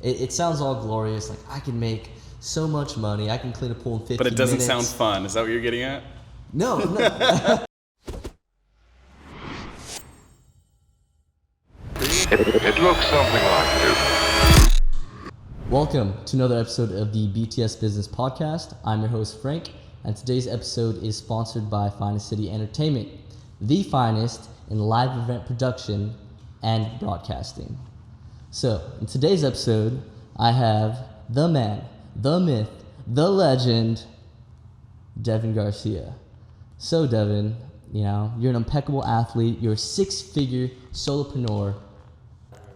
it sounds all glorious. Like, I can make so much money. I can clean a pool in 15 minutes. But it doesn't sound fun. Is that what you're getting at? No. It looks something like this. Welcome to another episode of the BTS Business Podcast. I'm your host, Frank, and today's episode is sponsored by Finest City Entertainment, the finest in live event production and broadcasting. So, in today's episode, I have the man, the myth, the legend, Devin Garcia. So, Devin, you're an impeccable athlete. You're a six-figure solopreneur.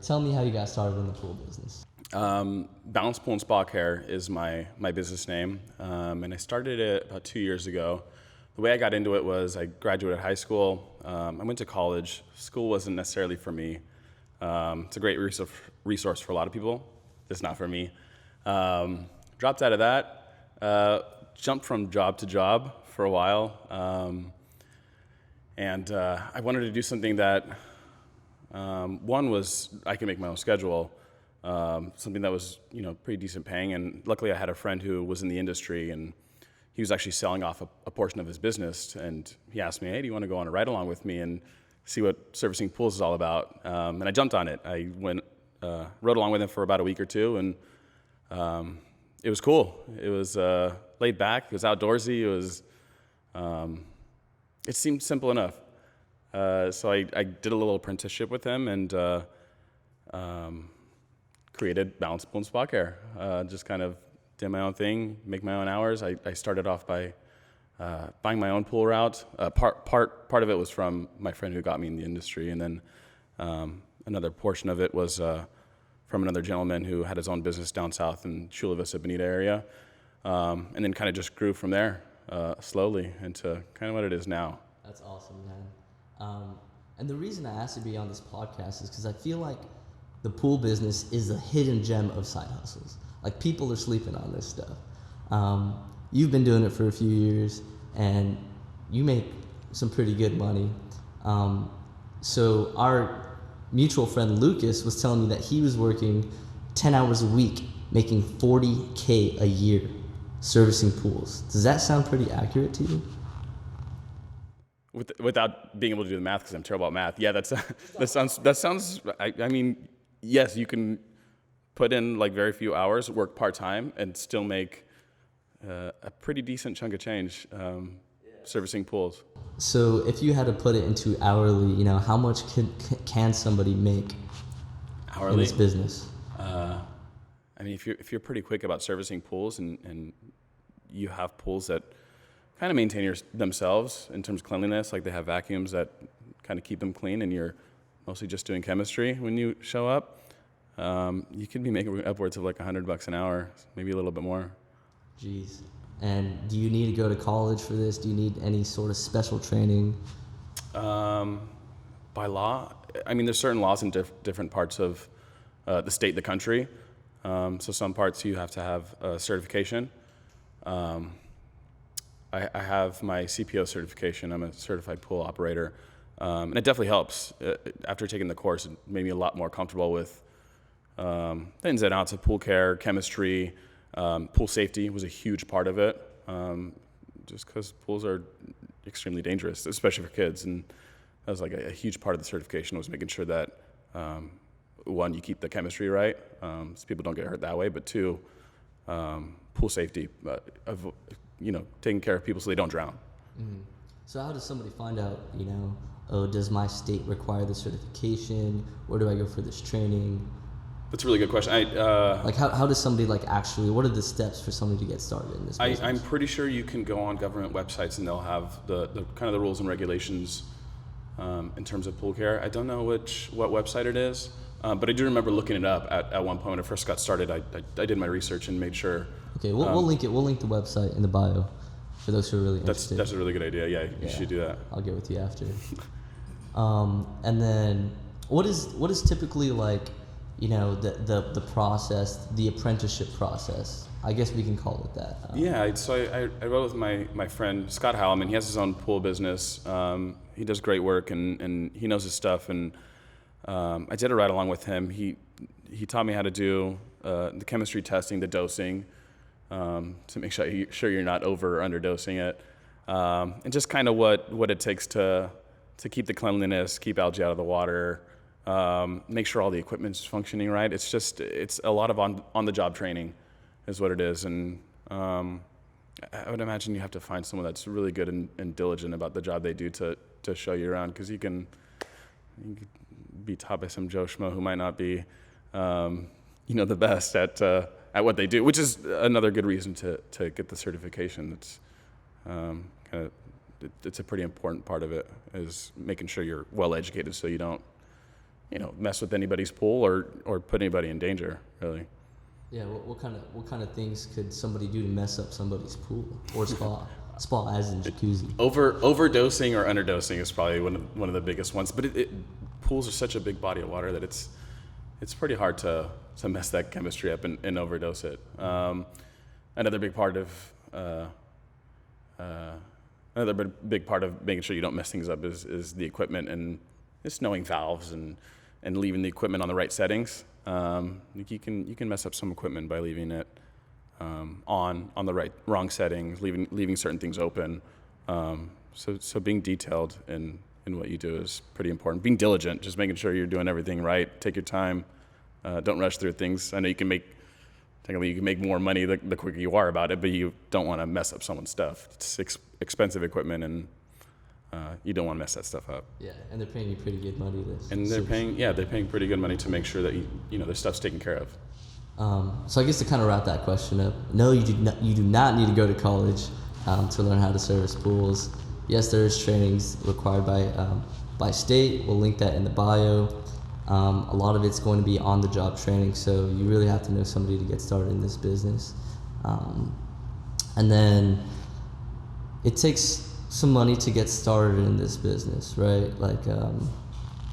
Tell me how you got started in the pool business. Balance Pool and Spa Care is my business name, and I started it about 2 years ago. The way I got into it was I graduated high school. I went to college. School wasn't necessarily for me. It's a great resource for a lot of people. It's not for me. Dropped out of that, jumped from job to job for a while, and I wanted to do something that one was I can make my own schedule. Something that was, pretty decent paying. And luckily I had a friend who was in the industry and he was actually selling off a portion of his business. And he asked me, hey, do you want to go on a ride along with me and see what servicing pools is all about? And I jumped on it. I went, rode along with him for about a week or two, and it was cool. It was laid back. It was outdoorsy. It was, it seemed simple enough. So I did a little apprenticeship with him and created Balance Pool and Spa Care. Just kind of did my own thing, make my own hours. I started off by buying my own pool route. Part of it was from my friend who got me in the industry, and then another portion of it was from another gentleman who had his own business down south in Chula Vista, Bonita area, and then kind of just grew from there slowly into kind of what it is now. That's awesome, man. And the reason I asked you to be on this podcast is because I feel like the pool business is a hidden gem of side hustles. Like, people are sleeping on this stuff. You've been doing it for a few years, and you make some pretty good money. So our mutual friend Lucas was telling me that he was working 10 hours a week, making $40K a year servicing pools. Does that sound pretty accurate to you? Without being able to do the math, because I'm terrible at math. Yeah, that sounds. I mean, yes, you can put in like very few hours, work part-time, and still make a pretty decent chunk of change servicing pools. So if you had to put it into hourly, how much can somebody make hourly in this business? I mean, if you're pretty quick about servicing pools and you have pools that kind of maintain themselves in terms of cleanliness, like they have vacuums that kind of keep them clean, and you're mostly just doing chemistry when you show up, you could be making upwards of like $100 an hour, maybe a little bit more. Jeez. And do you need to go to college for this? Do you need any sort of special training? By law, I mean, there's certain laws in different parts of the state, the country. So some parts you have to have a certification. I have my CPO certification. I'm a certified pool operator. And it definitely helps. After taking the course, it made me a lot more comfortable with the ins and outs of pool care, chemistry. Pool safety was a huge part of it, just because pools are extremely dangerous, especially for kids. And that was like a huge part of the certification, was making sure that, one, you keep the chemistry right, so people don't get hurt that way, but two, pool safety, taking care of people so they don't drown. Mm-hmm. So how does somebody find out, does my state require the certification? Where do I go for this training? That's a really good question. How does somebody actually, what are the steps for somebody to get started in this business? I'm pretty sure you can go on government websites and they'll have the kind of the rules and regulations in terms of pool care. I don't know what website it is, but I do remember looking it up at one point when I first got started. I did my research and made sure. Okay, we'll link it. We'll link the website in the bio for those who are really interested. That's a really good idea. Yeah, you should do that. I'll get with you after. And then what is typically the process, the apprenticeship process? I guess we can call it that. So I rode with my friend Scott Howellman. He has his own pool business. He does great work and he knows his stuff. And I did a ride along with him. He taught me how to do the chemistry testing, the dosing, to make sure you're not over or underdosing it, and just kind of what it takes to keep the cleanliness, keep algae out of the water, make sure all the equipment's functioning right. It's a lot of on the job training, is what it is, and I would imagine you have to find someone that's really good and diligent about the job they do to show you around, because you can be taught by some Joe Schmo who might not be, the best at what they do, which is another good reason to get the certification. It's it's a pretty important part of it, is making sure you're well educated so you don't, mess with anybody's pool or put anybody in danger, really. Yeah, what kind of things could somebody do to mess up somebody's pool or spa as in jacuzzi? Overdosing or underdosing is probably one of the biggest ones. But pools are such a big body of water that it's pretty hard to mess that chemistry up and overdose it. Another big part of making sure you don't mess things up is the equipment, and just knowing valves and leaving the equipment on the right settings. You can mess up some equipment by leaving it on the wrong settings, leaving certain things open. So being detailed in what you do is pretty important. Being diligent, just making sure you're doing everything right. Take your time. Don't rush through things. I know you can make more money the quicker you are about it, but you don't want to mess up someone's stuff. It's expensive equipment, and you don't want to mess that stuff up. Yeah, and they're paying you pretty good money. And they're paying pretty good money to make sure that their stuff's taken care of. So I guess to kind of wrap that question up, no, you do not need to go to college to learn how to service pools. Yes, there is trainings required by state. We'll link that in the bio. A lot of it's going to be on-the-job training, so you really have to know somebody to get started in this business. And then it takes some money to get started in this business, right?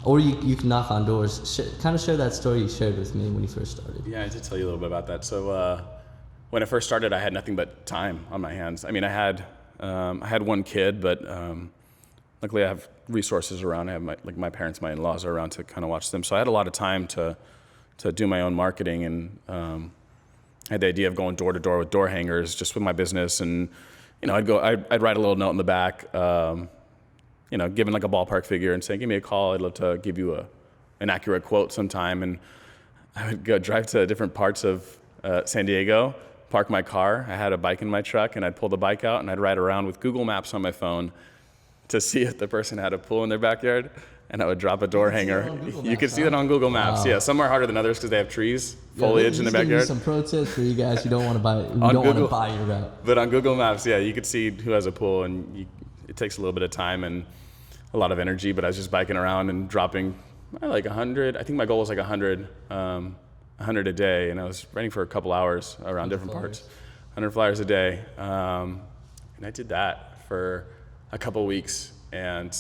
Or you can knock on doors. Kind of share that story you shared with me when you first started. Yeah, I did tell you a little bit about that. So when I first started, I had nothing but time on my hands. I mean, I had one kid, but luckily I have resources around. I have my parents, my in-laws are around to kind of watch them. So I had a lot of time to do my own marketing, and I had the idea of going door to door with door hangers just with my business. And I'd write a little note in the back, giving like a ballpark figure and saying, give me a call. I'd love to give you an accurate quote sometime. And I would go drive to different parts of San Diego, park my car. I had a bike in my truck, and I'd pull the bike out and I'd ride around with Google Maps on my phone to see if the person had a pool in their backyard. And I would drop a door hanger. You can see that on Google Maps. Wow. Yeah, some are harder than others because they have trees, foliage in the backyard. Some pro tips for you guys who don't want to buy your route. But on Google Maps, yeah, you could see who has a pool, and it takes a little bit of time and a lot of energy. But I was just biking around and dropping like 100. I think my goal was like 100 a day, and I was running for a couple hours around different parts. 100 flyers a day, and I did that for a couple weeks, and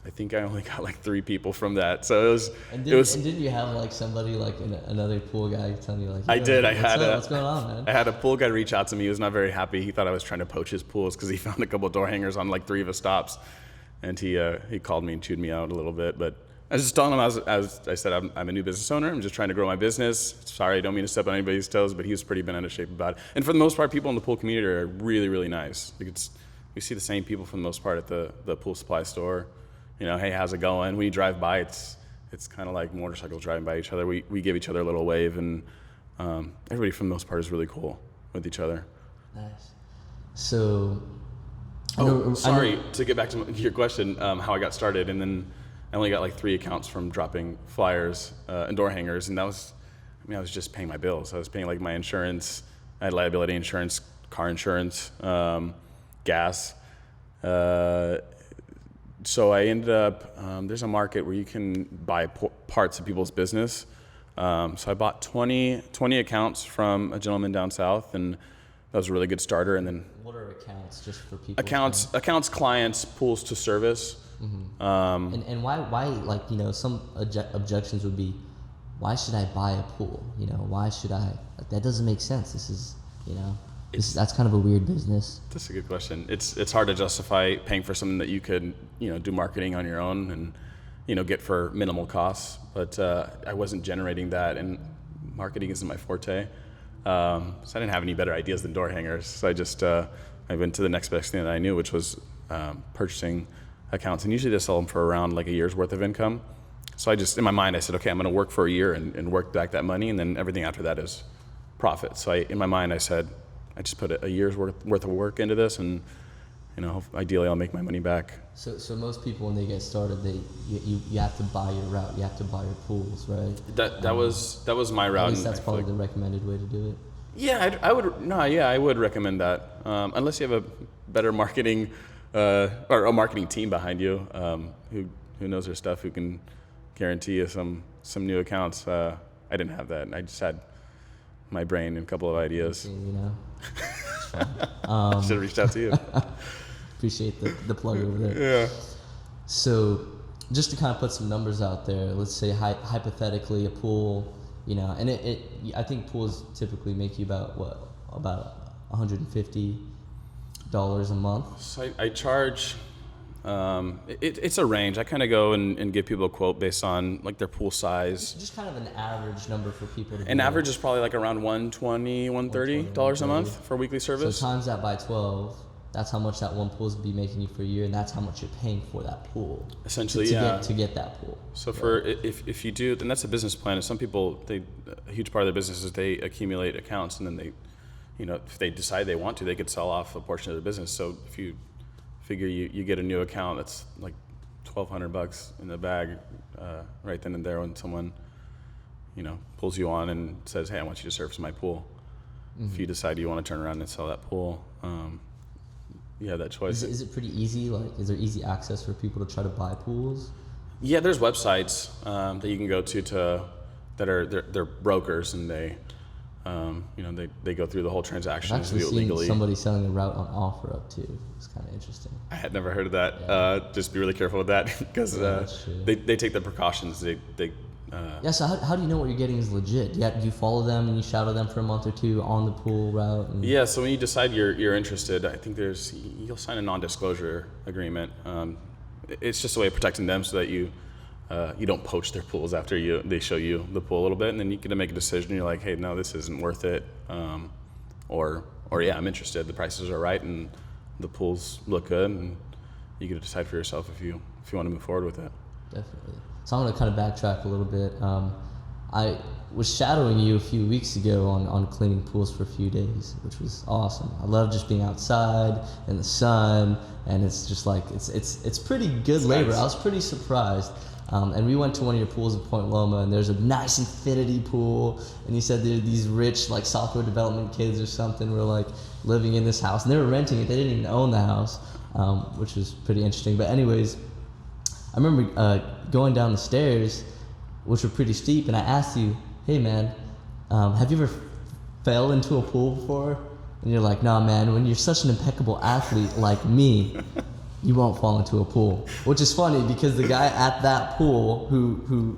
I think I only got like 3 people from that. So it was. And didn't you have like somebody another pool guy telling you like? I did. What's going on, man? I had a pool guy reach out to me. He was not very happy. He thought I was trying to poach his pools because he found a couple door hangers on like 3 of his stops, and he called me and chewed me out a little bit. But I was just telling him, as I said, I'm a new business owner. I'm just trying to grow my business. Sorry, I don't mean to step on anybody's toes, but he was pretty bent out of shape about it. And for the most part, people in the pool community are really, really nice. We see the same people for the most part at the pool supply store. Hey, how's it going? When you drive by, it's kind of like motorcycles driving by each other. We give each other a little wave, and everybody for the most part is really cool with each other. Nice. So, to get back to your question, how I got started, and then I only got like 3 accounts from dropping flyers and door hangers, and I was just paying my bills. I was paying like my insurance. I had liability insurance, car insurance, gas. So I ended up, there's a market where you can buy parts of people's business. So I bought 20 accounts from a gentleman down south, and that was a really good starter. And then what are accounts, just for people? Accounts, clients, pools to service. Mm-hmm. And why some objections would be, why should I buy a pool? Why should I? That doesn't make sense. This is, that's kind of a weird business. That's a good question. It's hard to justify paying for something that you could do marketing on your own and get for minimal costs. But I wasn't generating that, and marketing isn't my forte. So I didn't have any better ideas than door hangers. So I just, I went to the next best thing that I knew, which was purchasing accounts. And usually they sell them for around like a year's worth of income. So I just, in my mind, I said, okay, I'm going to work for a year and work back that money. And then everything after that is profit. So in my mind, I said, I just put a year's worth of work into this, and ideally I'll make my money back. So most people, when they get started, you have to buy your route, you have to buy your pools, right? That was my route. At least that's probably the recommended way to do it. Yeah, I would recommend that, unless you have a better marketing or a marketing team behind you who knows their stuff, who can guarantee you some new accounts. I didn't have that. I just had my brain and a couple of ideas. Should have reached out to you. Appreciate the plug over there. Yeah. So just to kind of put some numbers out there, let's say hypothetically a pool, and I think pools typically make you about $150 a month. So I charge. It's a range. I kind of go and give people a quote based on like their pool size. Just kind of an average number for people to. An average is probably like around $120, $130 a month for weekly service. So times that by 12. That's how much that one pool is going to be making you for a year, and that's how much you're paying for that pool. Essentially, to get that pool. So for if you do, then that's a business plan. And some people, a huge part of their business is they accumulate accounts, and then they, if they decide they want to, they could sell off a portion of the business. So if you figure you get a new account that's like $1,200 in the bag right then and there when someone, pulls you on and says, hey, I want you to service my pool. Mm-hmm. If you decide you want to turn around and sell that pool, you have that choice. Is it pretty easy? Like, is there easy access for people to try to buy pools? Yeah, there's websites that you can go to that are they're brokers, and they go through the whole transaction. I've actually seen somebody selling a route on OfferUp too. It's kind of interesting. I had never heard of that. Yeah. Just be really careful with that because they take the precautions. Yeah. So how do you know what you're getting is legit? Do you follow them and you shadow them for a month or two on the pool route? Yeah. So when you decide you're interested, I think you'll sign a non-disclosure agreement. It's just a way of protecting them so that you don't poach their pools after they show you the pool a little bit, and then you get to make a decision. You're like, hey, no, this isn't worth it, or yeah, I'm interested. The prices are right and the pools look good, and you get to decide for yourself if you want to move forward with it. Definitely. So I'm going to kind of backtrack a little bit. I was shadowing you a few weeks ago on cleaning pools for a few days, which was awesome. I love just being outside in the sun, and it's just like it's pretty good labor. Nice. I was pretty surprised. And we went to one of your pools in Point Loma, and there's a nice infinity pool, and you said there are these rich like software development kids or something were like living in this house, and they were renting it. They didn't even own the house, which was pretty interesting. But anyways, I remember going down the stairs, which were pretty steep, and I asked you, hey man, have you ever fell into a pool before? And you're like, nah man, when you're such an impeccable athlete like me, you won't fall into a pool. Which is funny because the guy at that pool who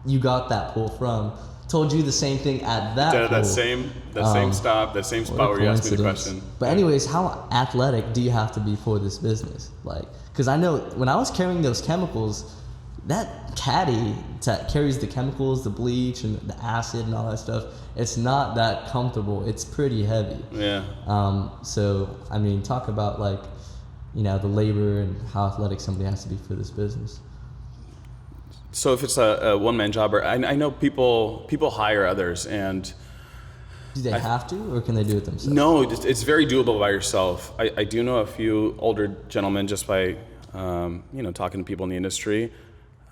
you got that pool from told you the same thing at that pool. That same spot where you asked me the question. But anyways, how athletic do you have to be for this business? Like, because I know when I was carrying those chemicals, that caddy that carries the chemicals, the bleach and the acid and all that stuff, it's not that comfortable. It's pretty heavy. Yeah. So, I mean, talk about like, the labor and how athletic somebody has to be for this business. So if it's a one-man job, or I know people hire others, and do they have to, or can they do it themselves? No, it's very doable by yourself. I do know a few older gentlemen just by talking to people in the industry.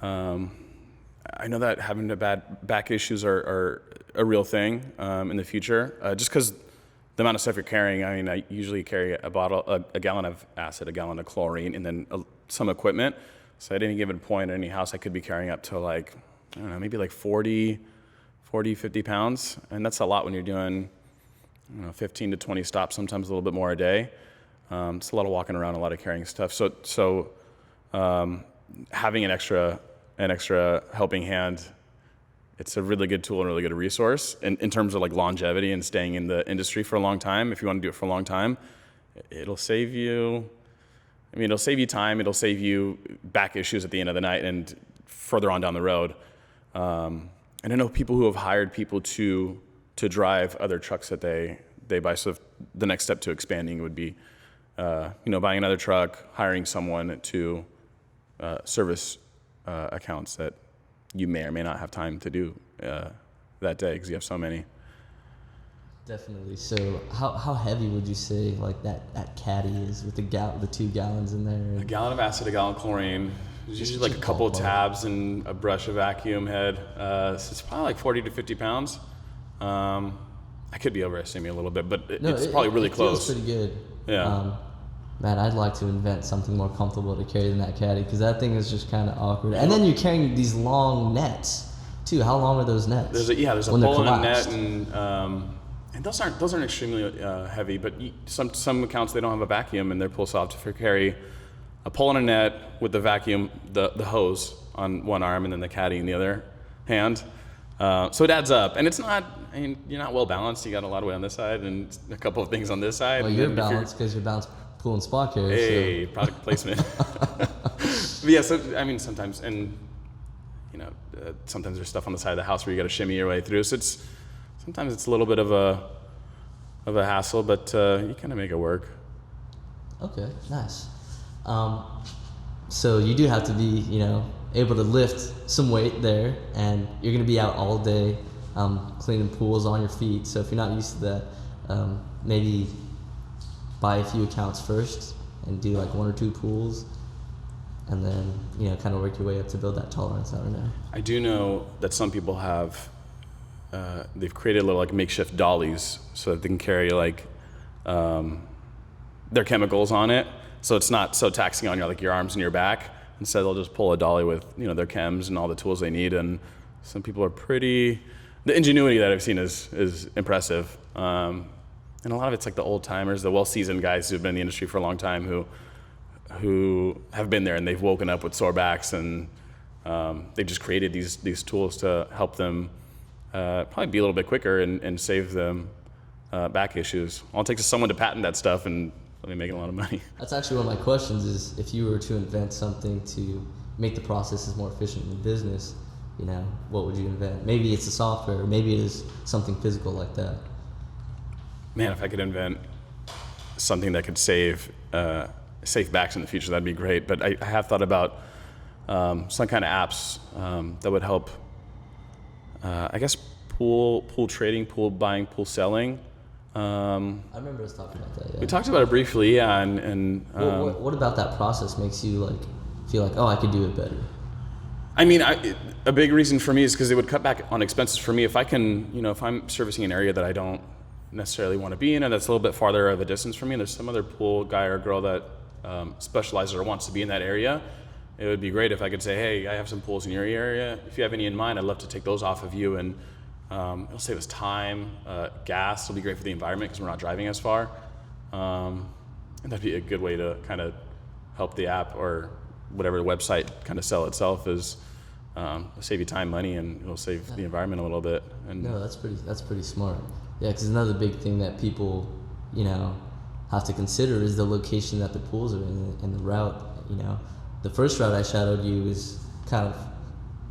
I know that having bad back issues are a real thing in the future, just because the amount of stuff you're carrying. I mean, I usually carry a gallon of acid, a gallon of chlorine, and then some equipment. So at any given point at any house, I could be carrying up to like, I don't know, maybe like 40, 50 pounds. And that's a lot when you're doing 15 to 20 stops, sometimes a little bit more a day. It's a lot of walking around, a lot of carrying stuff. So having an extra helping hand, it's a really good tool and really good resource in terms of like longevity and staying in the industry for a long time. If you want to do it for a long time, it'll save you time, it'll save you back issues at the end of the night and further on down the road. I know people who have hired people to drive other trucks that they buy. So if the next step to expanding would be, buying another truck, hiring someone to service accounts that you may or may not have time to do that day because you have so many. Definitely. So how heavy would you say like that caddy is with the 2 gallons in there? A gallon of acid, a gallon of chlorine. There's usually like a couple of tabs and a brush, a vacuum head. So it's probably like 40 to 50 pounds. I could be overestimating a little bit, but it's probably really close. Feels pretty good. Yeah. Man, I'd like to invent something more comfortable to carry than that caddy because that thing is just kind of awkward. And then you're carrying these long nets too. How long are those nets? There's a pole and a net, and those aren't extremely heavy. But some accounts they don't have a vacuum and they're pull soft to carry a pole and a net with the vacuum, the hose on one arm and then the caddy in the other hand. So it adds up, and it's not. I mean, you're not well balanced. You got a lot of weight on this side and a couple of things on this side. Well, you're balanced because you're balanced pool and spot carrier. Hey, so. Product placement. But yeah, so I mean, sometimes, and sometimes there's stuff on the side of the house where you got to shimmy your way through. So sometimes it's a little bit of a hassle, but you kind of make it work. Okay, nice. So you do have to be, able to lift some weight there, and you're going to be out all day cleaning pools on your feet. So if you're not used to that, maybe buy a few accounts first and do like 1 or 2 pools, and then kind of work your way up to build that tolerance. I don't know. I do know that some people have they've created little like makeshift dollies so that they can carry like their chemicals on it, so it's not so taxing on your arms and your back. Instead, they'll just pull a dolly with their chems and all the tools they need. And some people are the ingenuity that I've seen is impressive. And a lot of it's like the old timers, the well-seasoned guys who've been in the industry for a long time who have been there and they've woken up with sore backs, and they've just created these tools to help them probably be a little bit quicker and save them back issues. All it takes is someone to patent that stuff and they'll be making a lot of money. That's actually one of my questions is if you were to invent something to make the processes more efficient in the business, what would you invent? Maybe it's a software, maybe it is something physical like that. Man, if I could invent something that could save backs in the future, that'd be great. But I have thought about some kind of apps that would help, I guess, pool trading, pool buying, pool selling. I remember us talking about that. Yeah. We talked about it briefly, yeah. And what about that process makes you feel like, oh, I could do it better? I mean, a big reason for me is because it would cut back on expenses for me if I can, if I'm servicing an area that I don't necessarily want to be in, and that's a little bit farther of a distance from me, and there's some other pool guy or girl that specializes or wants to be in that area. It would be great if I could say, hey, I have some pools in your area. If you have any in mind, I'd love to take those off of you, and it'll save us time, gas. It'll be great for the environment because we're not driving as far. And that'd be a good way to kind of help the app or whatever the website kind of sell itself is save you time, money, and it'll save the environment a little bit. And no, that's pretty smart. Yeah, because another big thing that people, have to consider is the location that the pools are in and the route. The first route I shadowed you is kind of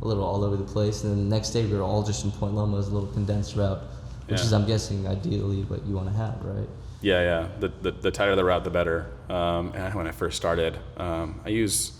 a little all over the place, and then the next day we were all just in Point Loma as a little condensed route, which is, I'm guessing, ideally what you want to have, right? Yeah. The tighter the route, the better. And when I first started, I use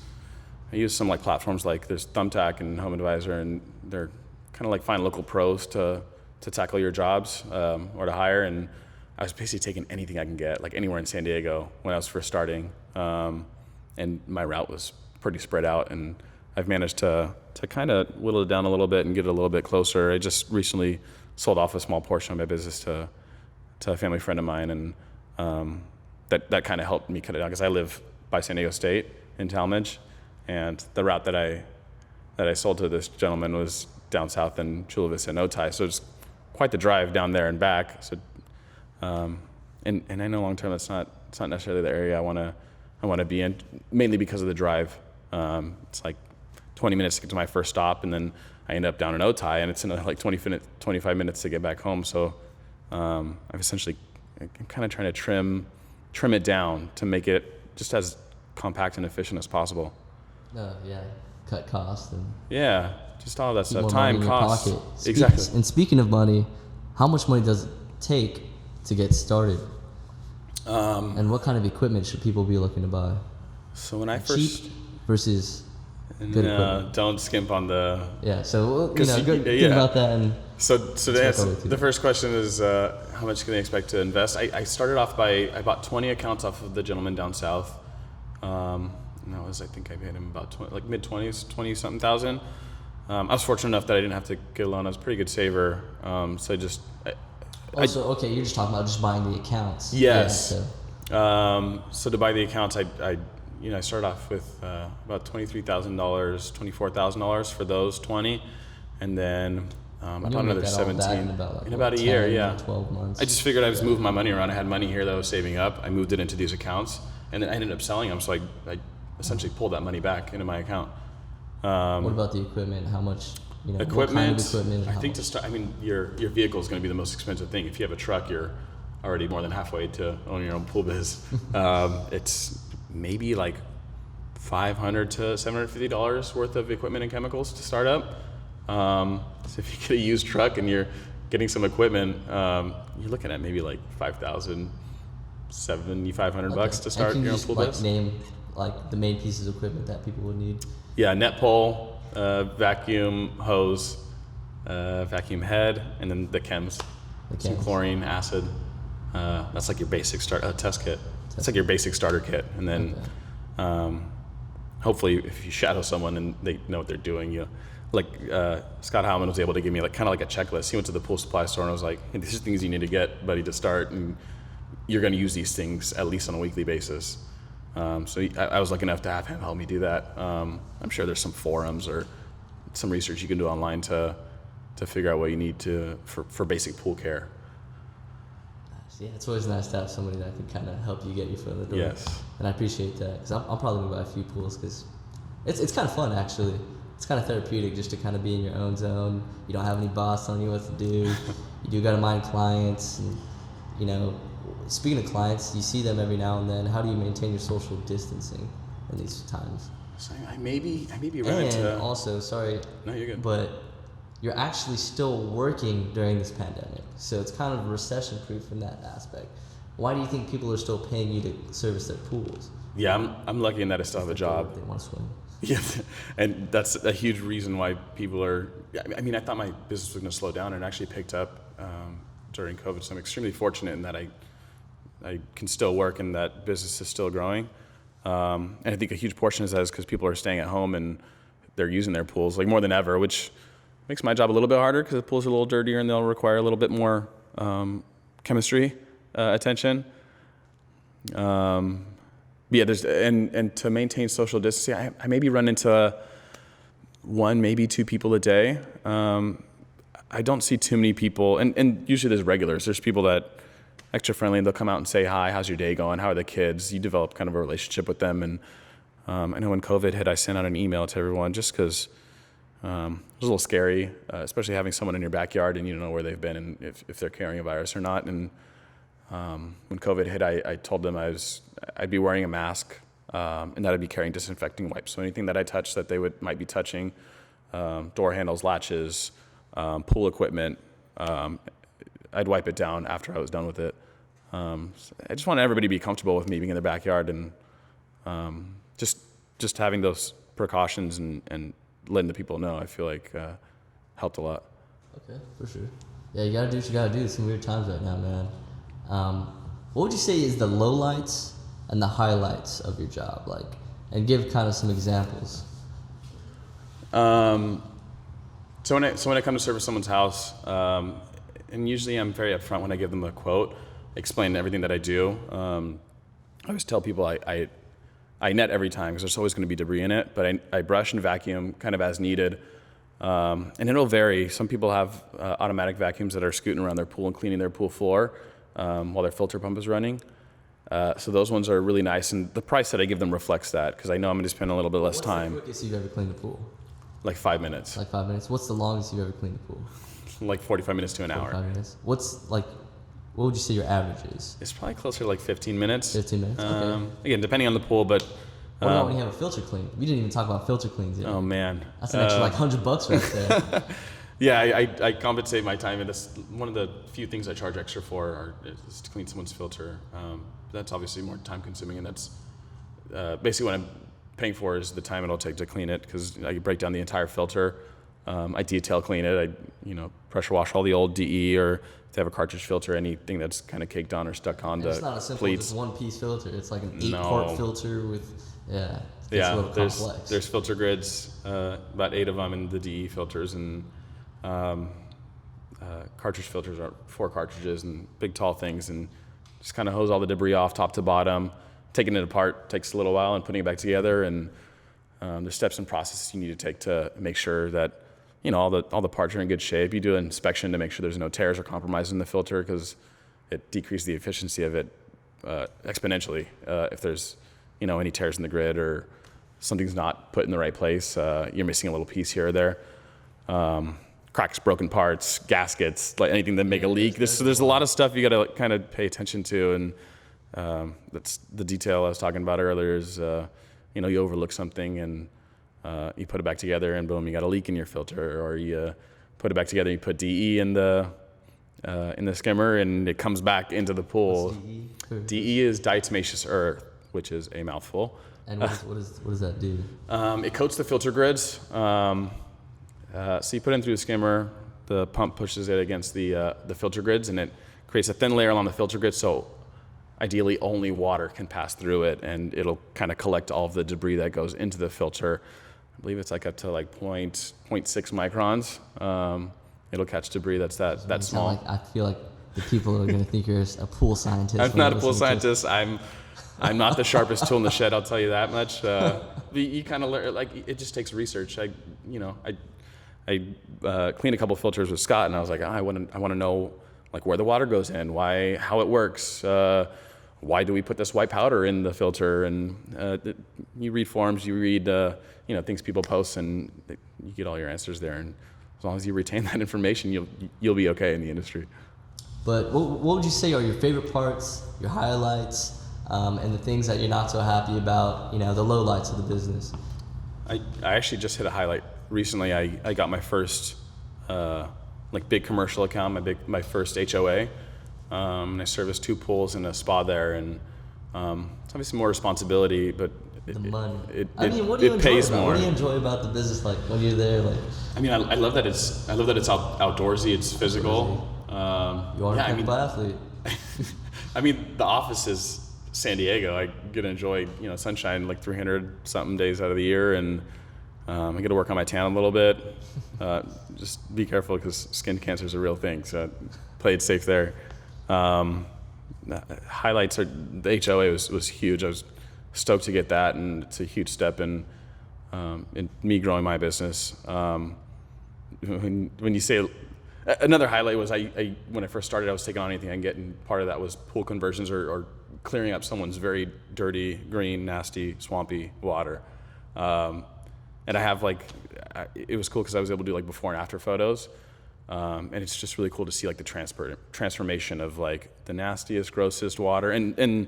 some like platforms like there's Thumbtack and Home Advisor, and they're kind of like find local pros to tackle your jobs or to hire. And I was basically taking anything I can get, like anywhere in San Diego when I was first starting. And my route was pretty spread out, and I've managed to kind of whittle it down a little bit and get it a little bit closer. I just recently sold off a small portion of my business to a family friend of mine, and that kind of helped me cut it down because I live by San Diego State in Talmadge, and the route that I sold to this gentleman was down south in Chula Vista and Otay, so it's quite the drive down there and back. So, and I know long term it's not necessarily the area I want to be in, mainly because of the drive. It's like 20 minutes to get to my first stop, and then I end up down in Otay, and it's another like 25 minutes to get back home. So I'm kind of trying to trim it down to make it just as compact and efficient as possible. No, yeah. cut costs and just all that keep stuff. more Time, money in your costs. pocket. Exactly. And speaking of money, how much money does it take to get started? And what kind of equipment should people be looking to buy? So when I Cheap versus good equipment. Don't skimp on the. Yeah. So think yeah. about that. And So to answer, the first question is how much can they expect to invest? I started off I bought 20 accounts off of the gentleman down south. And that was, I think I paid him about 20, like mid-20s, 20-something thousand. I was fortunate enough that I didn't have to get a loan. I was a pretty good saver. So I just... okay, you're just talking about just buying the accounts. Yes. Yeah, so to buy the accounts, I started off with about $23,000, $24,000 for those 20. And then I bought another 17 in about a year, 12 months. I just figured I was moving my money around. I had money here that I was saving up. I moved it into these accounts, and then I ended up selling them. So I essentially pulled that money back into my account. What about the equipment? How much? Equipment. What kind of equipment? I think to start. I mean, your vehicle is going to be the most expensive thing. If you have a truck, you're already more than halfway to owning your own pool biz. It's maybe like $500 to $750 worth of equipment and chemicals to start up. So if you get a used truck and you're getting some equipment, you're looking at maybe like $5,000, $7,500 to start your own pool biz. Name like the main pieces of equipment that people would need. Yeah, net pole, vacuum hose, vacuum head, and then the chems. Some chlorine, acid. That's like your basic test kit. That's like your basic starter kit, and then hopefully if you shadow someone and they know what they're doing, Scott Howman was able to give me kind of like a checklist. He went to the pool supply store and was like, hey, these are things you need to get, buddy, to start, and you're going to use these things at least on a weekly basis. So I was lucky enough to have him help me do that. I'm sure there's some forums or some research you can do online to figure out what you need for basic pool care. Yeah, it's always nice to have somebody that can kind of help you get your foot in the door. Yes. And I appreciate that, because I'm probably going to buy a few pools, because it's kind of fun, actually. It's kind of therapeutic just to kind of be in your own zone. You don't have any boss telling you what to do. You do got to mind clients. And, speaking of clients, you see them every now and then. How do you maintain your social distancing in these times? So I maybe run into... And also, sorry. No, you're good. But you're actually still working during this pandemic. So it's kind of recession-proof in that aspect. Why do you think people are still paying you to service their pools? Yeah, I'm lucky in that I still have a job. They want to swim. Yeah, and that's a huge reason why people are... I mean, I thought my business was going to slow down, and it actually picked up during COVID. So I'm extremely fortunate in that I can still work and that business is still growing. And I think a huge portion of that is because people are staying at home and they're using their pools like more than ever, which makes my job a little bit harder because the pools are a little dirtier and they'll require a little bit more chemistry attention. Yeah, and to maintain social distancing, I maybe run into one, maybe two people a day. I don't see too many people, and usually there's regulars. There's people that extra friendly, and they'll come out and say, hi, how's your day going? How are the kids? You develop kind of a relationship with them. And I know when COVID hit, I sent out an email to everyone just because it was a little scary, especially having someone in your backyard and you don't know where they've been and if they're carrying a virus or not. And when COVID hit, I told them I'd be wearing a mask and that I'd be carrying disinfecting wipes. So anything that I touch that they might be touching, door handles, latches, pool equipment, I'd wipe it down after I was done with it. I just want everybody to be comfortable with me being in their backyard and just having those precautions and letting the people know, I feel like helped a lot. Okay, for sure. Yeah, you gotta do what you gotta do. It's some weird times right now, man. What would you say is the lowlights and the highlights of your job, and give kind of some examples? So when I come to service someone's house, and usually I'm very upfront when I give them a quote, explain everything that I do. I always tell people I net every time because there's always going to be debris in it, but I brush and vacuum kind of as needed. And it'll vary. Some people have automatic vacuums that are scooting around their pool and cleaning their pool floor while their filter pump is running. So those ones are really nice, and the price that I give them reflects that because I know I'm going to spend a little bit less time. What's the quickest you've ever cleaned the pool? Like 5 minutes. Like 5 minutes? What's the longest you've ever cleaned the pool? Like 45 minutes to an hour. 45 minutes. What would you say your average is? It's probably closer to like 15 minutes. 15 minutes, okay. Again, depending on the pool, but What about when you have a filter clean? We didn't even talk about filter cleans yet. Oh man, That's an extra like $100 right there. Yeah, I compensate my time, and that's one of the few things I charge extra for is to clean someone's filter. That's obviously more time consuming, and that's basically what I'm paying for is the time it'll take to clean it, because I break down the entire filter. I detail clean it. I pressure wash all the old DE, or if they have a cartridge filter, anything that's kind of caked on or stuck on the It's not a simple pleats. just one piece filter. It's like an 8-part filter with it's a little complex. There's filter grids, about 8 of them in the DE filters, and cartridge filters are 4 cartridges and big tall things, and just kind of hose all the debris off top to bottom. Taking it apart takes a little while, and putting it back together, and there's steps and processes you need to take to make sure that all the parts are in good shape. You do an inspection to make sure there's no tears or compromise in the filter, because it decreases the efficiency of it exponentially if there's any tears in the grid or something's not put in the right place. You're missing a little piece here or there. Cracks, broken parts, gaskets, like anything that make a leak. There's a lot of stuff you got to kind of pay attention to, and that's the detail I was talking about earlier. Is you overlook something and you put it back together, and boom, you got a leak in your filter, or you put it back together, and you put DE in the skimmer, and it comes back into the pool. What's DE? DE is diatomaceous earth, which is a mouthful. And what does that do? It coats the filter grids. So you put it in through the skimmer, the pump pushes it against the filter grids, and it creates a thin layer along the filter grid, so ideally only water can pass through it, and it'll kind of collect all of the debris that goes into the filter. I believe it's like up to like 0.6 microns. It'll catch debris that's that small. I feel like the people are going to think you're a pool scientist. I'm not a pool scientist. I'm not the sharpest tool in the shed, I'll tell you that much. You kind of learn, like, it just takes research. I cleaned a couple filters with Scott, and I was like, I want to know like where the water goes in, how it works, why do we put this white powder in the filter, and you read forums, you read things people post, and you get all your answers there. And as long as you retain that information, you'll be okay in the industry. But what would you say are your favorite parts, your highlights, and the things that you're not so happy about? The lowlights of the business. I actually just hit a highlight recently. I got my first big commercial account, my first HOA, and I service 2 pools and a spa there, and it's obviously more responsibility, but The money. What do you enjoy pays about more. What do you enjoy about the business? Like when you're there, like. I love that it's outdoorsy. It's physical. You are a technical athlete. The office is San Diego. I get to enjoy sunshine like 300 something days out of the year, and I get to work on my tan a little bit. Just be careful, because skin cancer is a real thing. So play it safe there. Highlights are the HOA was huge. I was stoked to get that, and it's a huge step in me growing my business. When you say another highlight was when I first started, I was taking on anything I can get, and part of that was pool conversions or clearing up someone's very dirty, green, nasty, swampy water. And I have it was cool because I was able to do like before and after photos. And it's just really cool to see like the transformation of like the nastiest, grossest water, and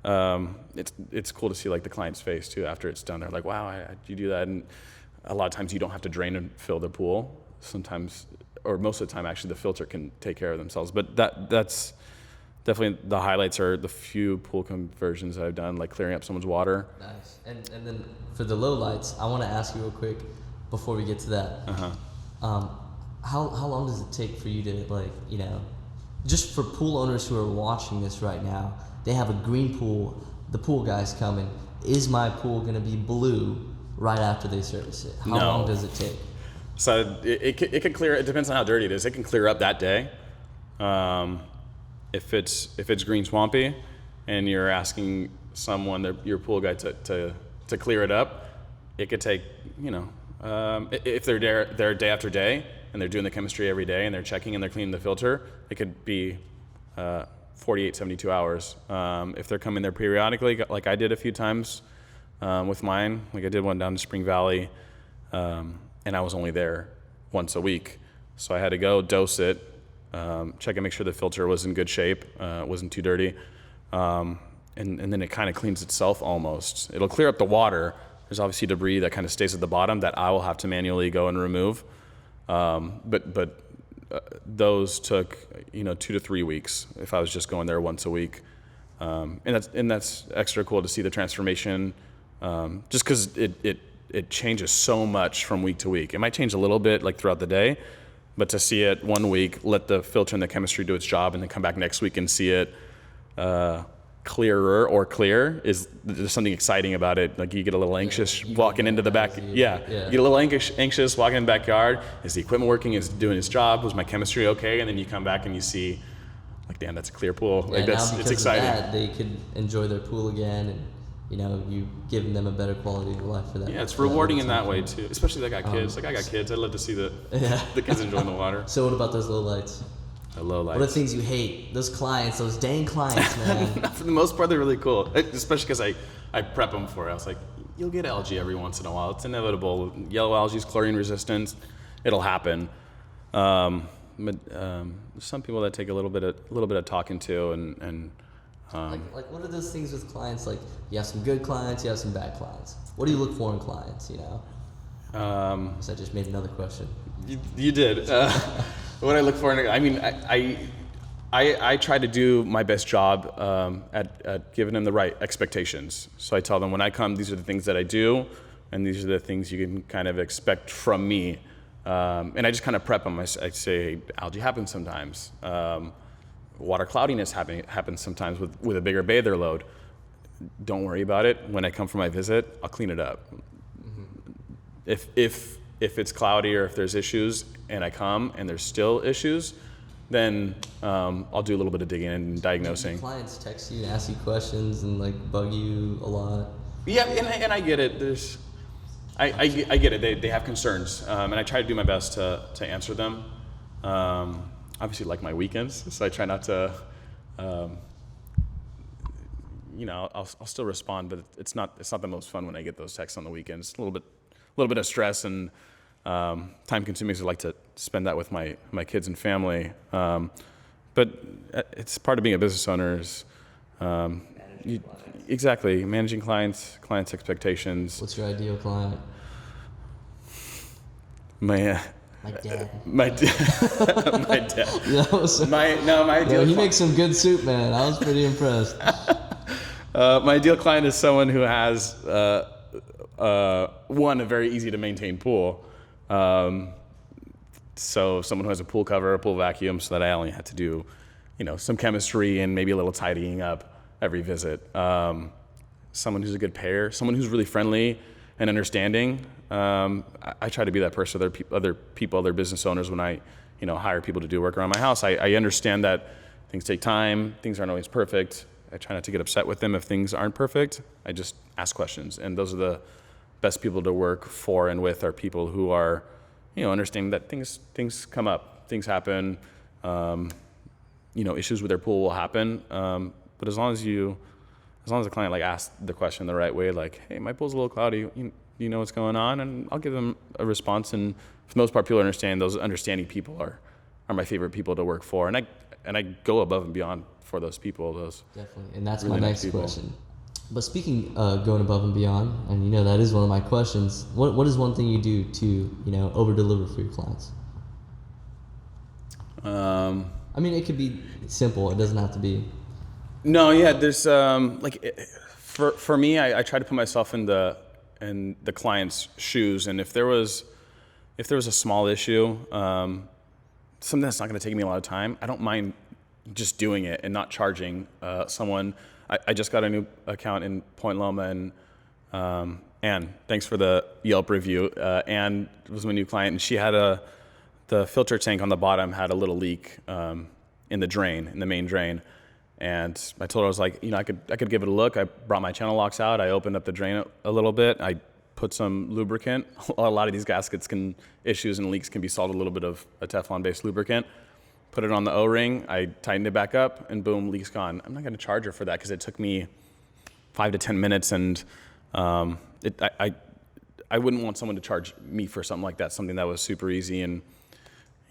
it's cool to see like the client's face too after it's done. They're like, wow, how'd you do that? And a lot of times you don't have to drain and fill the pool. Sometimes, or most of the time, actually, the filter can take care of themselves. But that's definitely the highlights are the few pool conversions that I've done, like clearing up someone's water. Nice. And then for the lowlights, I want to ask you real quick before we get to that. How long does it take for you to just for pool owners who are watching this right now, they have a green pool, the pool guy's coming. Is my pool going to be blue right after they service it? How long does it take? So it can clear. It depends on how dirty it is. It can clear up that day. If it's green swampy, and you're asking someone, your pool guy, to clear it up, it could take if they're there day after day and they're doing the chemistry every day and they're checking and they're cleaning the filter, it could be 48, 72 hours. If they're coming there periodically, like I did a few times with mine, like I did one down in Spring Valley, and I was only there once a week. So I had to go dose it, check and make sure the filter was in good shape, wasn't too dirty, and and then it kind of cleans itself almost. It'll clear up the water. There's obviously debris that kind of stays at the bottom that I will have to manually go and remove. But those took 2 to 3 weeks if I was just going there once a week. And that's extra cool to see the transformation, just because it changes so much from week to week. It might change a little bit like throughout the day, but to see it 1 week, let the filter and the chemistry do its job, and then come back next week and see it clearer or clear, there's something exciting about it. Like you get a little anxious walking into the back. You get a little anxious walking in the backyard. Is the equipment working? Is it doing its job? Was my chemistry okay? And then you come back and you see, like, damn, that's a clear pool. Like it's exciting. Of that, they could enjoy their pool again, and you giving them a better quality of life for that. Yeah, it's rewarding in that way too. Especially that I got kids. I got kids. I'd love to see the kids enjoying the water. So what about those low lights? The low lights. What are the things you hate? Those clients, those dang clients, man. For the most part, they're really cool. Especially because I prep them for it. I was like, you'll get algae every once in a while. It's inevitable. Yellow algae is chlorine resistant. It'll happen. But there's some people that take a little bit of talking to, and like what are those things with clients? Like you have some good clients, you have some bad clients. What do you look for in clients? So I just made another question. You did. What I look for, I try to do my best job at giving them the right expectations. So I tell them when I come, these are the things that I do, and these are the things you can kind of expect from me. And I just kind of prep them. I say algae happens sometimes. Water cloudiness happens sometimes with a bigger bather load. Don't worry about it. When I come for my visit, I'll clean it up. Mm-hmm. If it's cloudy or if there's issues and I come and there's still issues, then I'll do a little bit of digging and diagnosing. Do clients text you and ask you questions and like bug you a lot? Yeah, and I get it. I get it. They have concerns, and I try to do my best to answer them. Obviously, like my weekends, so I try not to. I'll still respond, but it's not the most fun when I get those texts on the weekends. A little bit of stress and time consuming. So I like to spend that with my kids and family. But it's part of being a business owner. Exactly, managing clients' expectations. What's your ideal client? My dad. My dad. My ideal. He makes some good soup, man. I was pretty impressed. My ideal client is someone who has a very easy to maintain pool. So someone who has a pool cover, a pool vacuum, so that I only have to do, some chemistry and maybe a little tidying up every visit. Someone who's a good payer, someone who's really friendly and understanding. I try to be that person. Other business owners, when I, hire people to do work around my house, I understand that things take time. Things aren't always perfect. I try not to get upset with them if things aren't perfect. I just ask questions, and those are the best people to work for and with are people who are, understanding that things come up, things happen. Issues with their pool will happen. But as long as the client asks the question the right way, like, hey, my pool's a little cloudy, you know what's going on? And I'll give them a response. And for the most part, people understand. Those understanding people are my favorite people to work for. And I go above and beyond for those people. Definitely. And that's really my next question. But speaking going above and beyond, and that is one of my questions. What is one thing you do to over deliver for your clients? It could be simple. It doesn't have to be. No, yeah. There's for me, I try to put myself in the client's shoes, and if there was a small issue, something that's not going to take me a lot of time, I don't mind just doing it and not charging someone. I just got a new account in Point Loma, and Anne, thanks for the Yelp review. Anne was my new client, and she had the filter tank on the bottom had a little leak in the main drain. And I told her, I was like, I could give it a look. I brought my channel locks out. I opened up the drain a little bit. I put some lubricant. A lot of these gaskets issues and leaks can be solved with a little bit of a Teflon-based lubricant. Put it on the O-ring. I tightened it back up, and boom, leak's gone. I'm not going to charge her for that because it took me 5 to 10 minutes, and I wouldn't want someone to charge me for something like that, something that was super easy. And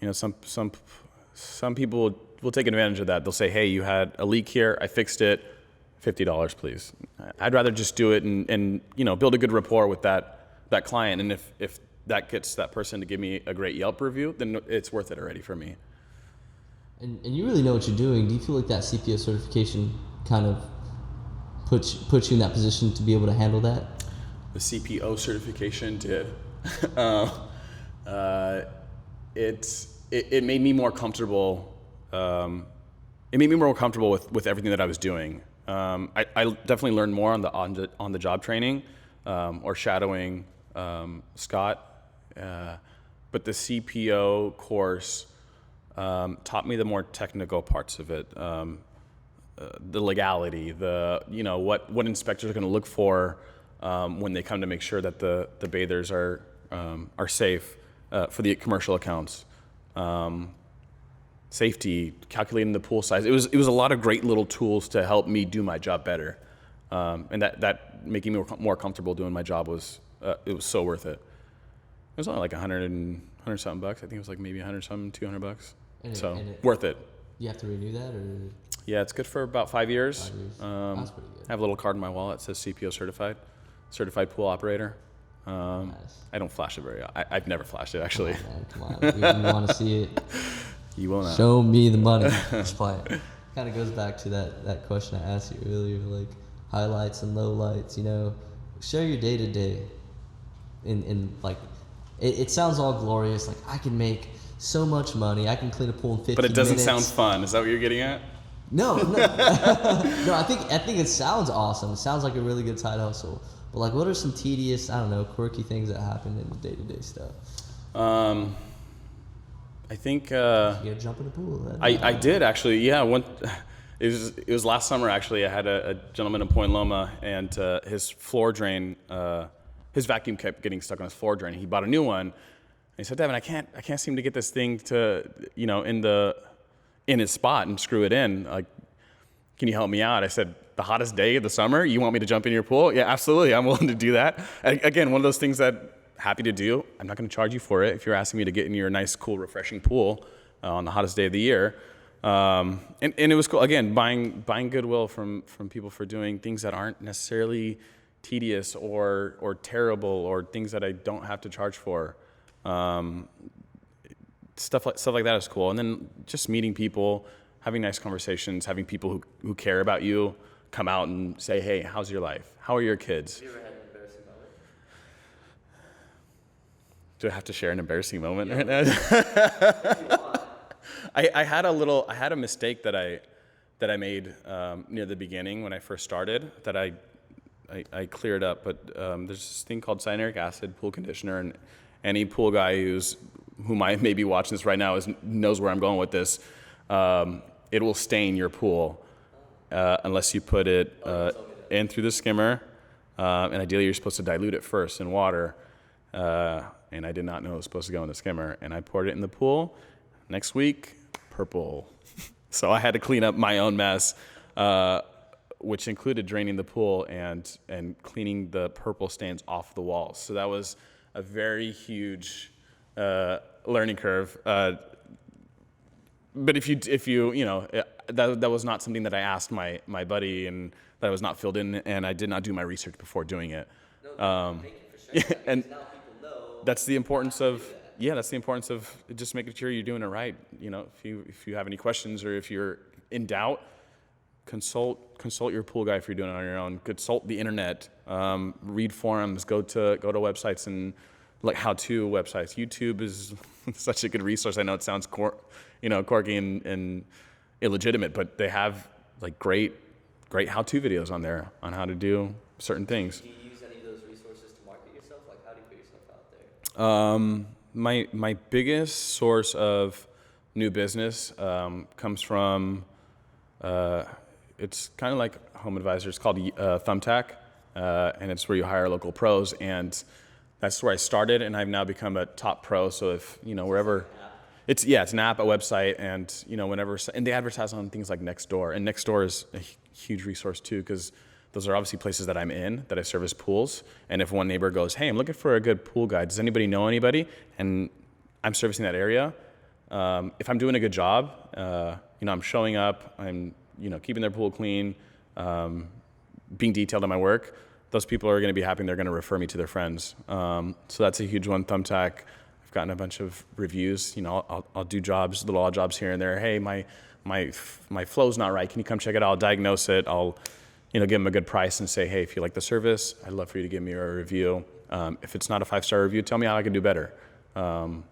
some people will take advantage of that. They'll say, hey, you had a leak here. I fixed it. $50, please. I'd rather just do it and build a good rapport with that client. And if that gets that person to give me a great Yelp review, then it's worth it already for me. And you really know what you're doing. Do you feel like that CPO certification kind of puts you in that position to be able to handle that? The CPO certification did. It made me more comfortable. It made me more comfortable with everything that I was doing. I definitely learned more on the job training or shadowing Scott. But the CPO course taught me the more technical parts of it, the legality, what inspectors are going to look for when they come to make sure that the bathers are safe for the commercial accounts. Safety, calculating the pool size. It was a lot of great little tools to help me do my job better, and that making me more comfortable doing my job was so worth it. It was only like 100 something bucks. I think it was like maybe 100 something, $200. Worth it. You have to renew that, or? Yeah, it's good for about 5 years. 5 years. That's pretty good. I have a little card in my wallet that says CPO certified pool operator. Nice. I don't flash it I've never flashed it actually. Come on, man. We want to see it. You will not. Show me the money. Just play it. Kind of goes back to that question I asked you earlier, like highlights and lowlights. Share your day to day. In like, it sounds all glorious. Like I can make so much money. I can clean a pool in 15 minutes. But it doesn't sound fun. Is that what you're getting at? No. No. I think it sounds awesome. It sounds like a really good side hustle. But like, what are some tedious, quirky things that happen in the day to day stuff? I think you gotta jump in the pool. I did actually. Yeah, it was last summer actually. I had a gentleman in Point Loma, and his floor drain, his vacuum kept getting stuck on his floor drain. He bought a new one. And he said, "Devin, I can't seem to get this thing to in its spot and screw it in. Like, can you help me out?" I said, "The hottest day of the summer, you want me to jump in your pool? Yeah, absolutely. I'm willing to do that." Again, one of those things that happy to do. I'm not going to charge you for it if you're asking me to get in your nice, cool, refreshing pool on the hottest day of the year. And it was cool. Again, buying goodwill from people for doing things that aren't necessarily tedious or terrible or things that I don't have to charge for. Stuff like that is cool. And then just meeting people, having nice conversations, having people who care about you come out and say, "Hey, how's your life? How are your kids?" Have you ever had an embarrassing moment? Do I have to share an embarrassing moment right now? I had a mistake that I made near the beginning when I first started that I cleared up. But there's this thing called cyanuric acid pool conditioner, and any pool guy who might be watching this right now knows where I'm going with this. It will stain your pool unless you put it in through the skimmer, and ideally you're supposed to dilute it first in water. And I did not know it was supposed to go in the skimmer, and I poured it in the pool. Next week, purple. So I had to clean up my own mess, which included draining the pool and cleaning the purple stains off the walls. So that was a very huge learning curve. But if you that was not something that I asked my buddy, and that was not filled in, and I did not do my research before doing it. Thank you for sharing that, and now people know. that's the importance of just making sure you're doing it right. If you have any questions or if you're in doubt, consult your pool guy if you're doing it on your own. Consult the internet, read forums, go to websites and like how-to websites. YouTube is such a good resource. I know it sounds quirky and illegitimate, but they have like great how-to videos on there on how to do certain things. Do you use any of those resources to market yourself? Like, how do you put yourself out there? My biggest source of new business comes from it's kind of like Home Advisor. It's called Thumbtack, and it's where you hire local pros, and that's where I started, and I've now become a top pro. So if wherever. It's an app, a website, and and they advertise on things like Nextdoor, and Nextdoor is a huge resource too, because those are obviously places that I'm in, that I service pools, and if one neighbor goes, "Hey, I'm looking for a good pool guy, does anybody know anybody?" and I'm servicing that area, if I'm doing a good job, I'm showing up, I'm keeping their pool clean, being detailed in my work, those people are going to be happy and they're going to refer me to their friends. So that's a huge one. Thumbtack, I've gotten a bunch of reviews. You know, I'll do jobs, little odd jobs here and there. Hey, my flow's not right. Can you come check it out? I'll diagnose it. I'll, give them a good price and say, hey, if you like the service, I'd love for you to give me a review. If it's not a 5-star review, tell me how I can do better. And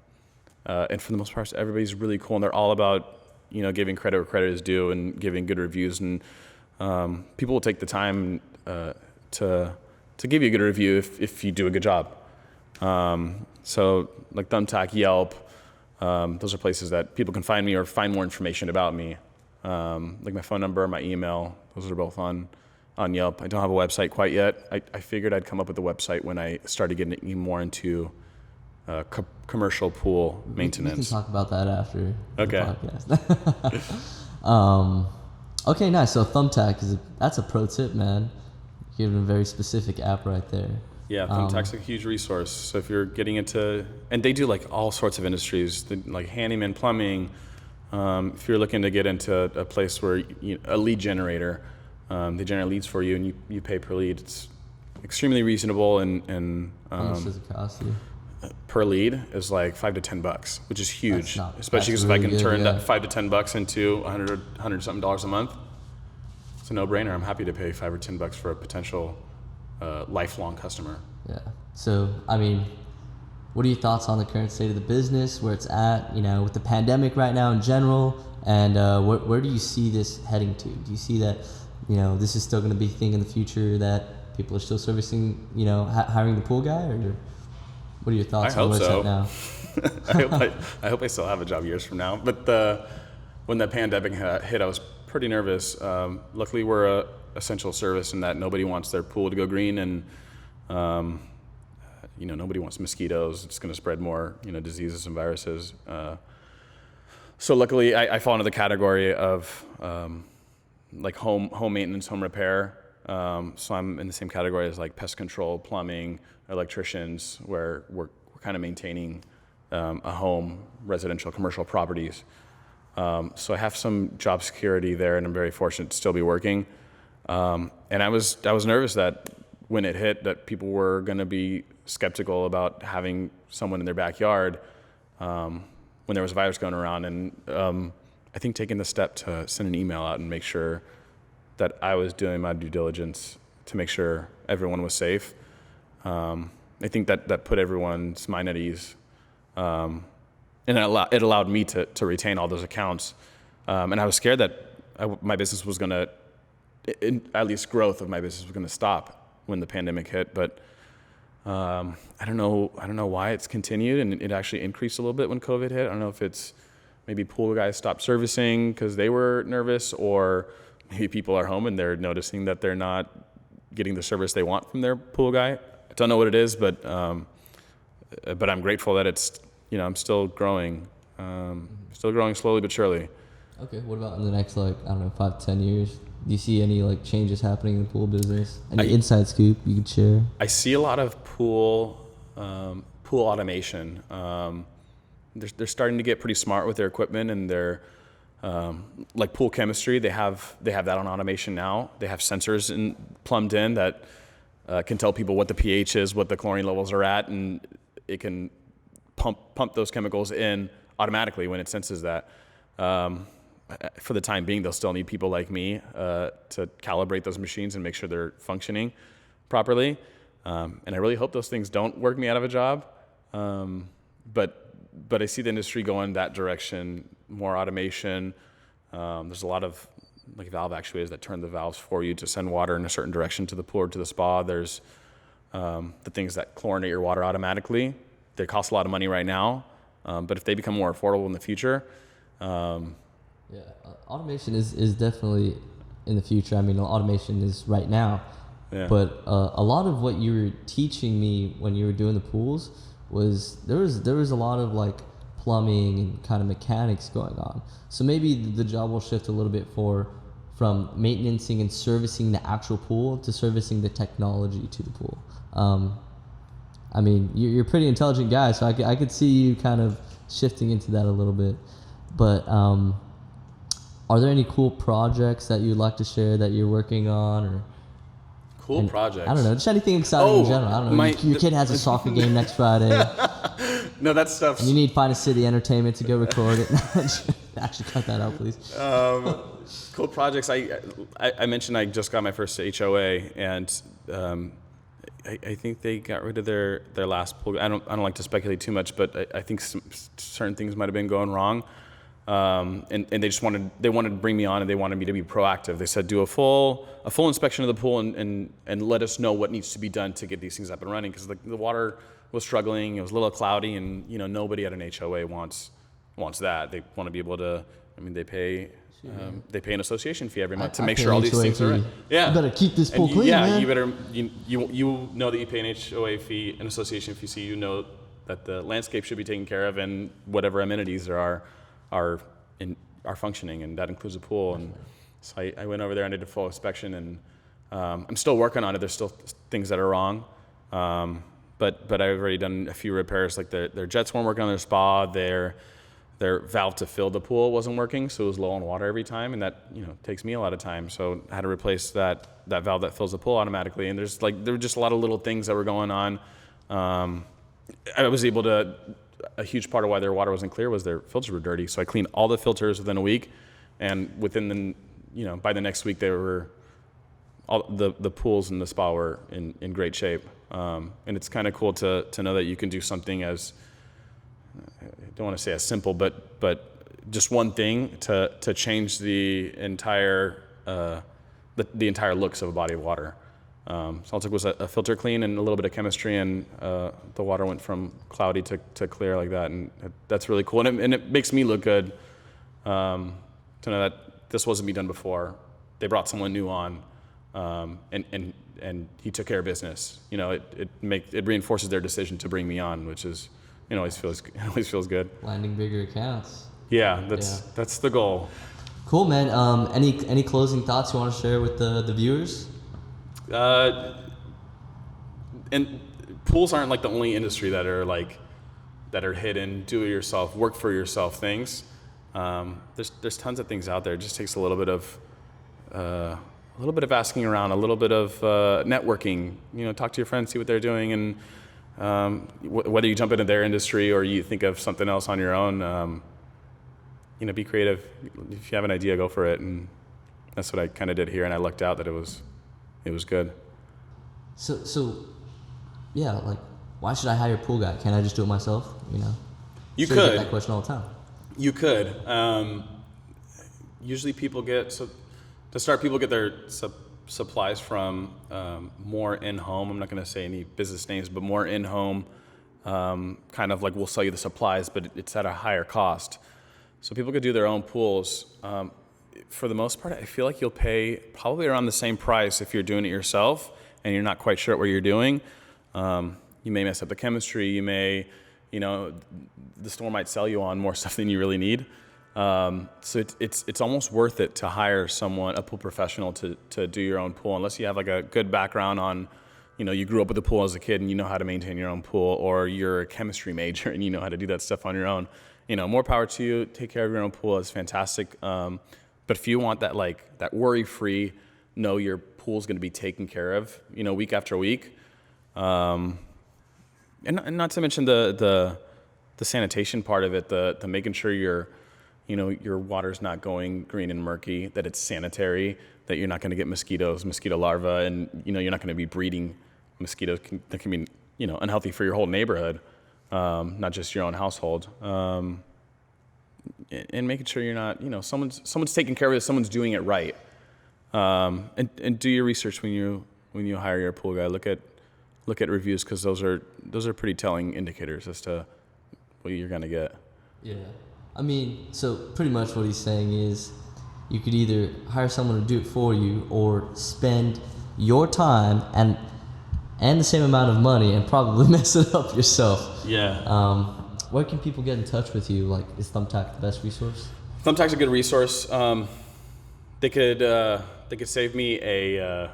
for the most part, everybody's really cool, and they're all about, giving credit where credit is due and giving good reviews. And people will take the time to give you a good review if you do a good job. So like Thumbtack, Yelp, those are places that people can find me or find more information about me. Like my phone number, my email, those are both on Yelp. I don't have a website quite yet. I figured I'd come up with a website when I started getting more into commercial pool maintenance. We can talk about that after okay. the podcast. Okay, nice. So Thumbtack, that's a pro tip, man. You're giving a very specific app right there. Yeah, Thumbtack's a huge resource. So if you're getting into, and they do like all sorts of industries, like handyman, plumbing. If you're looking to get into a place where a lead generator, they generate leads for you and you pay per lead. It's extremely reasonable and how much does it cost you? Per lead is like $5 to $10, which is huge. Especially because really if I can turn that $5 to $10 into $100 something a month, it's a no-brainer. I'm happy to pay $5 or $10 for a potential lifelong customer. Yeah. So, I mean, what are your thoughts on the current state of the business, where it's at, with the pandemic right now in general, and where do you see this heading to? Do you see that, this is still going to be a thing in the future, that people are still servicing, hiring the pool guy, or what are your thoughts on where it's at now? I hope I still have a job years from now. But when the pandemic hit, I was pretty nervous. Luckily, we're a essential service in that nobody wants their pool to go green, and nobody wants mosquitoes. It's going to spread more, diseases and viruses. So luckily, I fall into the category of like home maintenance, home repair. So I'm in the same category as like pest control, plumbing, electricians, where we're kind of maintaining a home, residential, commercial properties. So I have some job security there, and I'm very fortunate to still be working. And I was nervous that when it hit, that people were going to be skeptical about having someone in their backyard when there was a virus going around. And I think taking the step to send an email out and make sure that I was doing my due diligence to make sure everyone was safe, I think that put everyone's mind at ease. And it allowed me to retain all those accounts. And I was scared that my business was going to, at least growth of my business was going to stop when the pandemic hit. But I don't know why it's continued, and it actually increased a little bit when COVID hit. I don't know if it's maybe pool guys stopped servicing because they were nervous, or maybe people are home and they're noticing that they're not getting the service they want from their pool guy. I don't know what it is, but I'm grateful that it's, I'm still growing slowly but surely. Okay, what about in the next 5 to 10 years? Do you see any changes happening in the pool business? Any inside scoop you could share? I see a lot of pool automation. They're starting to get pretty smart with their equipment, and they're like pool chemistry. They have that on automation now. They have sensors plumbed in that can tell people what the pH is, what the chlorine levels are at, and it can pump those chemicals in automatically when it senses that. For the time being, they'll still need people like me to calibrate those machines and make sure they're functioning properly. And I really hope those things don't work me out of a job. But I see the industry going that direction, more automation. There's a lot of valve actuators that turn the valves for you to send water in a certain direction to the pool or to the spa. There's the things that chlorinate your water automatically. They cost a lot of money right now, but if they become more affordable in the future. Automation is definitely in the future. I mean, automation is right now. Yeah. But a lot of what you were teaching me when you were doing the pools was there was a lot of plumbing and kind of mechanics going on. So maybe the job will shift a little bit from maintaining and servicing the actual pool to servicing the technology to the pool. I mean, you're a pretty intelligent guy, so I could see you kind of shifting into that a little bit. But Are there any cool projects that you'd like to share that you're working on, or Cool projects? I don't know, just anything exciting in general. I don't know. Your kid has a soccer game next Friday. No, that stuff's... And you need Finest City Entertainment to go record it. Actually, cut that out, please. Cool projects. I mentioned I just got my first HOA, and I think they got rid of their last pool. I don't like to speculate too much, but I think certain things might have been going wrong. And they just wanted to bring me on, and they wanted me to be proactive. They said, do a full inspection of the pool and let us know what needs to be done to get these things up and running, because the water was struggling. It was a little cloudy, and nobody at an HOA wants that. They want to be able to. I mean, they pay an association fee every month to make sure all these things are right. Yeah, you better keep this pool clean. Yeah, man. you better. You know that you pay an HOA fee, an association fee, so you know that the landscape should be taken care of, and whatever amenities there are functioning, and that includes a pool. And so I went over there and did a full inspection, and I'm still working on it. There's still things that are wrong, but I've already done a few repairs. Like their jets weren't working on their spa. Their valve to fill the pool wasn't working, so it was low on water every time, and that takes me a lot of time. So I had to replace that valve that fills the pool automatically. And there were just a lot of little things that were going on. I was able to. A huge part of why their water wasn't clear was their filters were dirty. So I cleaned all the filters within a week, and within by the next week, they were all the pools and the spa were in great shape. And it's kind of cool to know that you can do something as, I don't want to say as simple, but just one thing to change the entire the entire looks of a body of water. So all it took was a filter clean and a little bit of chemistry, and the water went from cloudy to clear like that, and that's really cool. And it makes me look good to know that this wasn't me done before. They brought someone new on, and he took care of business. It reinforces their decision to bring me on, which is always feels good. Landing bigger accounts. Yeah, that's the goal. Cool, man. Any closing thoughts you want to share with the viewers? And pools aren't like the only industry that are hidden, do it yourself, work for yourself things. There's tons of things out there. It just takes a little bit of asking around, a little bit of networking. Talk to your friends, see what they're doing, and whether you jump into their industry or you think of something else on your own, be creative. If you have an idea, go for it. And that's what I kind of did here, and I lucked out that it was good. So, yeah, like, why should I hire a pool guy? Can't I just do it myself? You could get that question all the time. You could. Usually people get their supplies from more in-home. I'm not going to say any business names, but more in-home. Kind of like we'll sell you the supplies, but it's at a higher cost. So people could do their own pools. For the most part, I feel like you'll pay probably around the same price if you're doing it yourself and you're not quite sure what you're doing. You may mess up the chemistry. You may, the store might sell you on more stuff than you really need. So it's almost worth it to hire a pool professional to do your own pool, unless you have like a good background on, you grew up with a pool as a kid and you know how to maintain your own pool, or you're a chemistry major and you know how to do that stuff on your own. More power to you. Take care of your own pool. It's fantastic. But if you want that worry-free, know your pool's going to be taken care of, week after week, and not to mention the sanitation part of it, the making sure your water's not going green and murky, that it's sanitary, that you're not going to get mosquito larvae, and you're not going to be breeding mosquitoes that can be unhealthy for your whole neighborhood, not just your own household. And making sure you're not, someone's taking care of it, someone's doing it right. And do your research when you hire your pool guy. Look at reviews, because those are pretty telling indicators as to what you're gonna get. Yeah, I mean, so pretty much what he's saying is, you could either hire someone to do it for you, or spend your time and the same amount of money and probably mess it up yourself. Yeah. Where can people get in touch with you? Like, is Thumbtack the best resource? Thumbtack's a good resource. They could save me a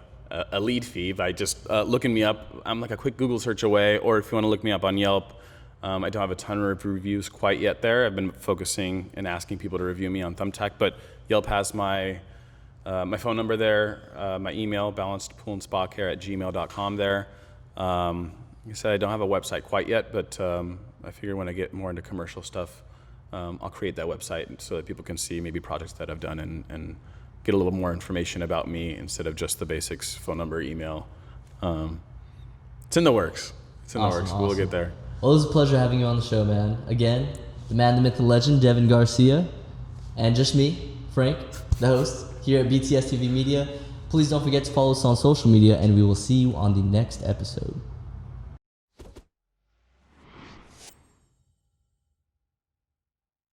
lead fee by just looking me up. I'm like a quick Google search away, or if you want to look me up on Yelp, I don't have a ton of reviews quite yet there. I've been focusing and asking people to review me on Thumbtack, but Yelp has my phone number there, my email, balancedpoolandspa.care@gmail.com there. Like I said, I don't have a website quite yet, but I figure when I get more into commercial stuff, I'll create that website so that people can see maybe projects that I've done and get a little more information about me instead of just the basics, phone number, email. It's in the works. Awesome. We'll get there. Well, it was a pleasure having you on the show, man. Again, the man, the myth, the legend, Devin Garcia, and just me, Frank, the host here at BTS TV Media. Please don't forget to follow us on social media, and we will see you on the next episode.